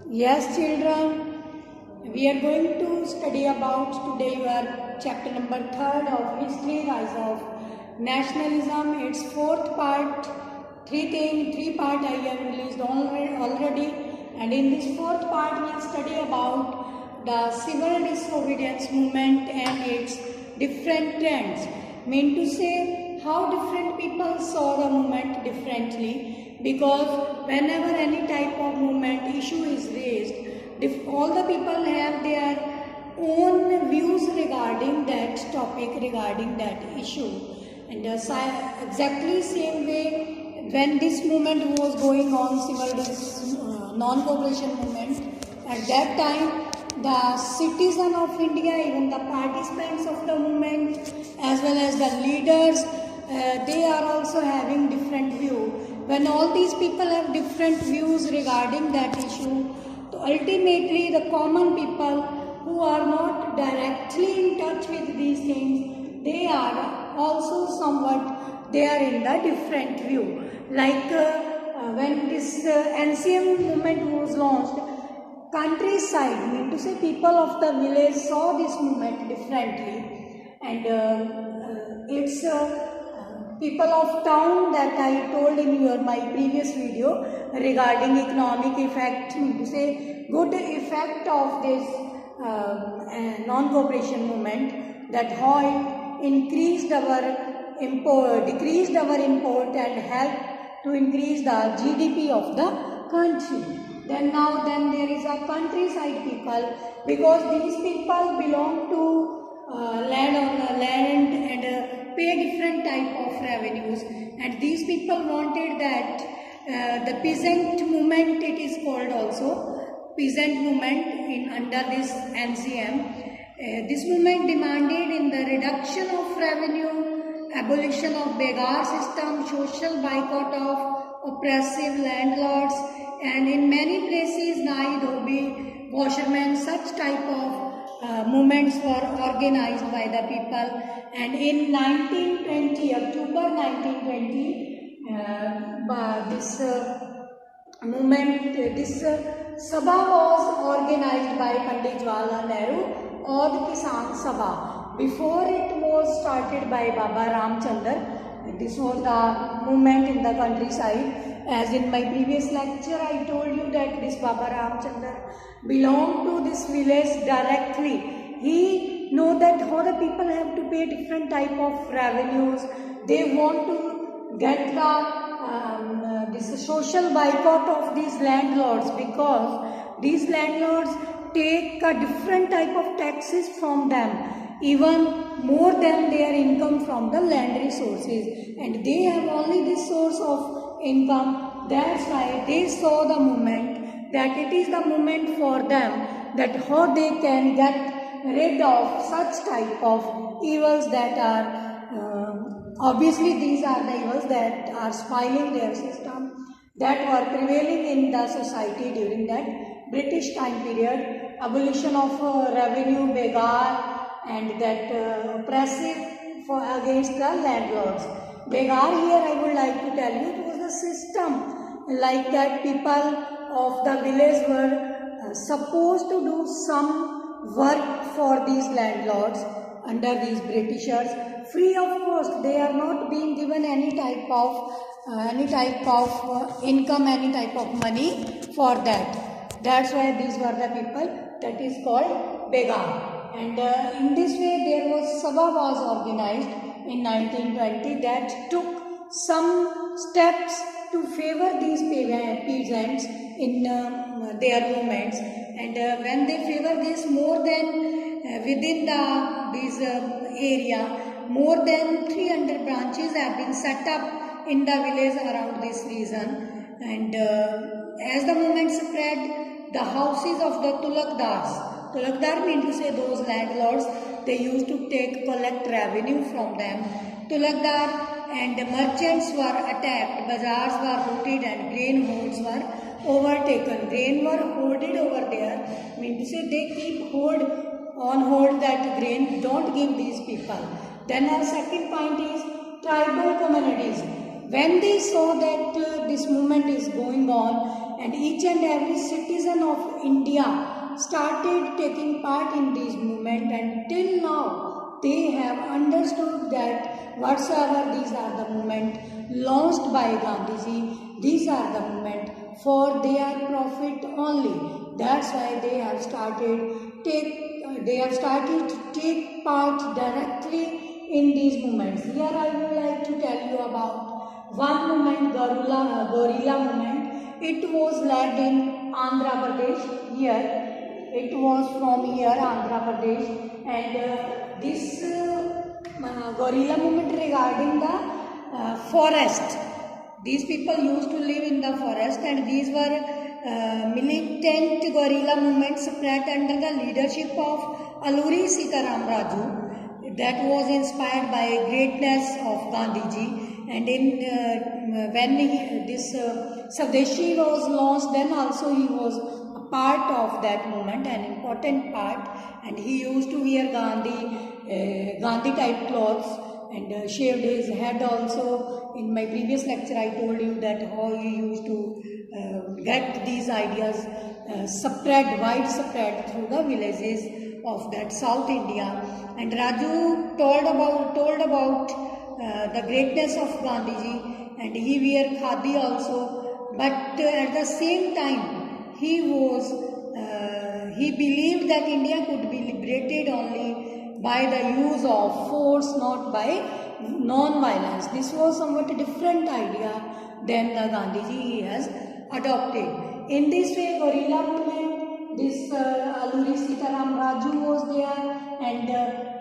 Yes, children, we are going to study about today your chapter number 3rd of History, Rise of Nationalism. Its fourth part, three part I have released already, and in this fourth part we will study about the civil disobedience movement and its different trends. Mean to say how different people saw the movement differently, because whenever any type of movement issue is raised, all the people have their own views regarding that topic, regarding that issue. And exactly same way, when this movement was going on, civil non-cooperation movement, at that time the citizen of India, even the participants of the movement as well as the leaders, they are also having different view. When all these people have different views regarding that issue, so ultimately the common people who are not directly in touch with these things, they are also somewhat, they are in the different view. Like when this NCM movement was launched, countryside, mean to say people of the village saw this movement differently, and it's people of town that I told in my previous video regarding economic effect, mean to say good effect of this non-cooperation movement, that how it increased our import, decreased our import and helped to increase the GDP of the country. Then there is a countryside people, because these people belong to land and pay different type of revenues, and these people wanted that the peasant movement, it is called also peasant movement in under this NCM. This movement demanded in the reduction of revenue, abolition of begar system, social boycott of oppressive landlords, and in many places nai dhobi, washermen, such type of movements were organized by the people. And in 1920, October 1920, this movement, this Sabha was organized by Pandit Jawaharlal Nehru, Aud Kisan Sabha. Before it was started by Baba Ramchandar. This was the movement in the countryside. As in my previous lecture, I told you that this Baba Ramchandar belonged to this village directly. He know that how the people have to pay different type of revenues. They want to get the this social boycott of these landlords, because these landlords take a different type of taxes from them, even more than their income from the land resources, and they have only this source of income. That's why they saw the movement that it is the moment for them, that how they can get rid of such type of evils that are obviously these are the evils that are spoiling their system, that were prevailing in the society during that British time period. Abolition of revenue, begar, and that oppressive against the landlords. Begar, here I would like to tell you, it was a system like that people of the village were supposed to do some work for these landlords under these Britishers free of cost. They are not being given any type of income, any type of money for that. That's why these were the people, that is called begar. And in this way there was Sabha was organized in 1920 that took some steps to favor these peasants in their movements. And when they favor this, more than within this area, more than 300 branches have been set up in the village around this region. And as the movement spread, the houses of the tulakdar mean to say those landlords, they used to collect revenue from them. Tulakdar and merchants were attacked, bazaars were looted, and grain hoards were overtaken. Grain were hoarded over there, mean to say they keep on hold that grain, don't give these people. Then our second point is tribal communities. When they saw that this movement is going on and each and every citizen of India started taking part in this movement, and till now they have understood that whatsoever these are the movement launched by Gandhiji, these are the movement for their profit only. That's why they have started to take part directly in these movements. Here I would like to tell you about one movement, guerrilla movement. It was led in Andhra Pradesh. Here it was from here, Andhra Pradesh, and this guerrilla movement regarding the forest. These people used to live in the forest, and these were militant guerrilla movements spread under the leadership of Alluri Sitaram Raju. That was inspired by greatness of Gandhiji, and when this Swadeshi was launched, then also he was a part of that movement, an important part, and he used to wear Gandhi type clothes and shaved his head also. In my previous lecture I told you that how he used to get these ideas widespread through the villages of that South India. And Raju told about the greatness of Gandhiji, and he wear khadi also, but at the same time he believed that India could be liberated only by the use of force, not by non-violence. This was somewhat a different idea than the Gandhiji he has adopted. In this way, guerrilla movement, this Alluri Sitaram Raju was there, and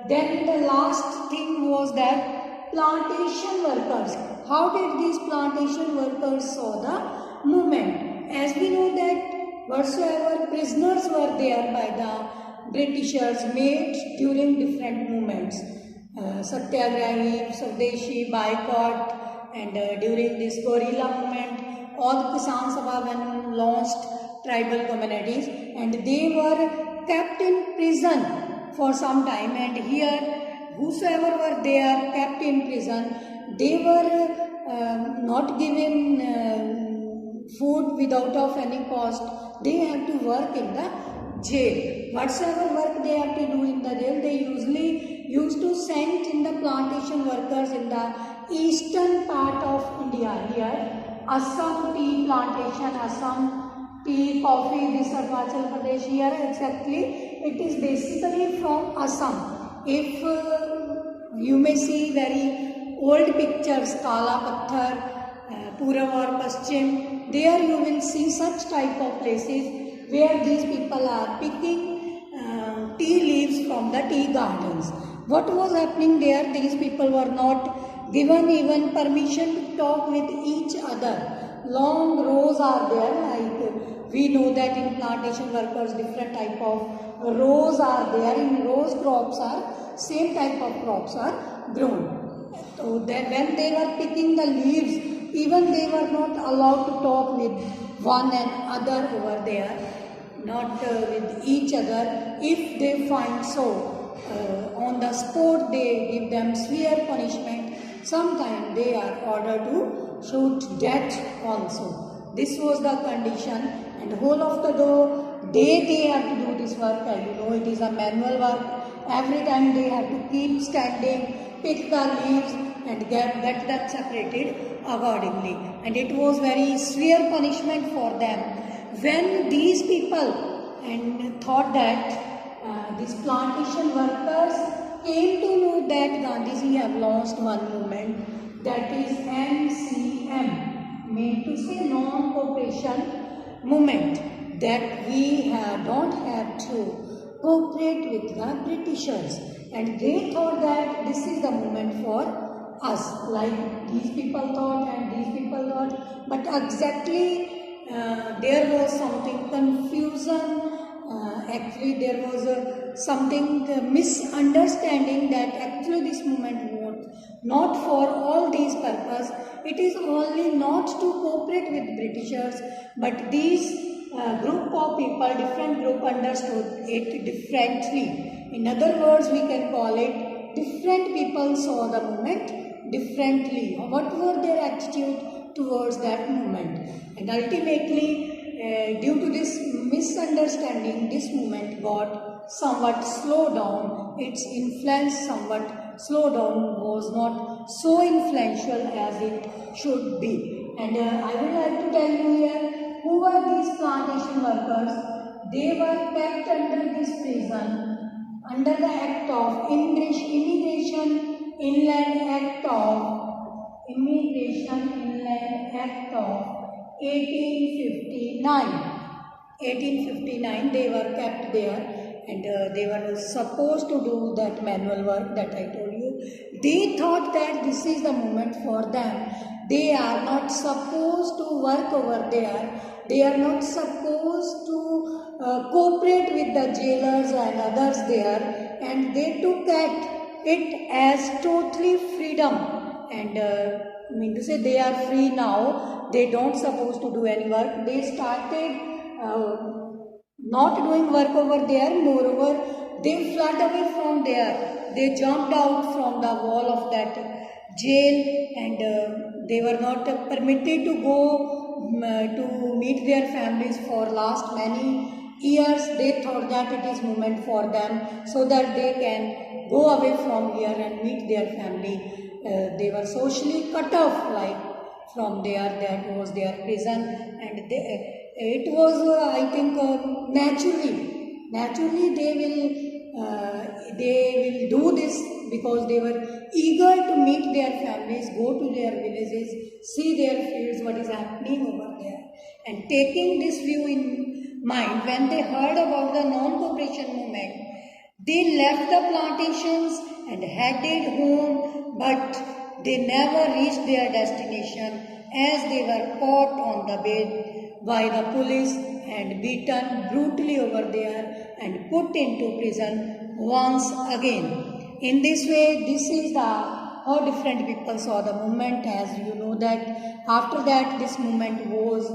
then the last thing was that plantation workers. How did these plantation workers saw the movement? As we know that whatsoever prisoners were there by the Britishers made during different movements, Satyagrahi, Swadeshi, boycott, and during this guerrilla movement, all the Kisan Sabha when launched tribal communities, and they were kept in prison for some time, and here whosoever were there kept in prison, they were not given food without of any cost. They have to work in the jail. Whatsoever work they have to do in the jail, they usually used to send in the plantation workers in the eastern part of India. Here Assam tea plantation, Assam tea, coffee, this Arunachal Pradesh. Here exactly it is basically from Assam. If you may see very old pictures, Kala Patthar, Purab or Paschim, there you will see such type of places where these people are picking tea leaves from the tea gardens. What was happening there? These people were not given even permission to talk with each other. Long rows are there, like we know that in plantation workers different type of rows are there. In rows crops are, same type of crops are grown. So then when they were picking the leaves, even they were not allowed to talk with one another over there, not with each other. If they find so, on the spot they give them severe punishment. Sometimes they are ordered to shoot death also. This was the condition, and whole of the day they have to do this work. As you know, it is a manual work. Every time they have to keep standing, pick the leaves and get that separated accordingly. And it was very severe punishment for them. When these people and thought that these plantation workers came to know that Gandhiji have launched one movement, that is NCM, meant to say non-cooperation movement, that we don't have to cooperate with the Britishers, and they thought that this is the movement for us, like these people thought and these people thought, but exactly there was something confusion. Actually there was something misunderstanding that actually this movement was not for all these purpose. It is only not to cooperate with Britishers, but these group of people, different group, understood it differently. In other words, we can call it different people saw the movement differently. What were their attitude towards that movement? And ultimately misunderstanding, this movement got somewhat slowed down. Its influence somewhat slowed down, was not so influential as it should be. And I would like to tell you here, who were these plantation workers? They were kept under this prison under the Act of Immigration Inland Act of 1859. 1859 they were kept there, and they were supposed to do that manual work that I told you. They thought that this is the moment for them. They are not supposed to work over there. They are not supposed to cooperate with the jailers and others there, and they took it as totally freedom, and mean to say they are free now. They don't supposed to do any work. They started not doing work over there. Moreover, they fled away from there. They jumped out from the wall of that jail, and they were not permitted to go to meet their families for last many years. They thought that it is moment for them so that they can go away from here and meet their family. They were socially cut off, like from there. That was their prison, and it was I think naturally they will do this because they were eager to meet their families, go to their villages, see their fields, what is happening over there. And taking this view in mind, when they heard about the non-cooperation movement, they left the plantations and headed home, but they never reached their destination, as they were caught on the way by the police and beaten brutally over there and put into prison once again. In this way, this is how different people saw the movement. As you know that after that this movement was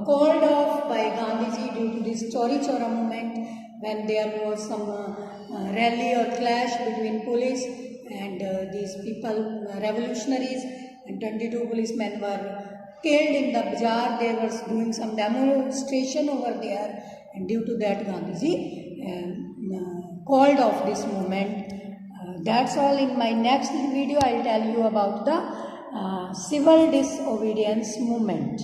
called off by Gandhiji due to this Chauri Chaura movement, when there was some rally or clash between police and these people, revolutionaries, and 22 policemen were killed in the bazaar. They were doing some demonstration over there, and due to that Gandhiji called off this movement. That's all. In my next video I will tell you about the civil disobedience movement.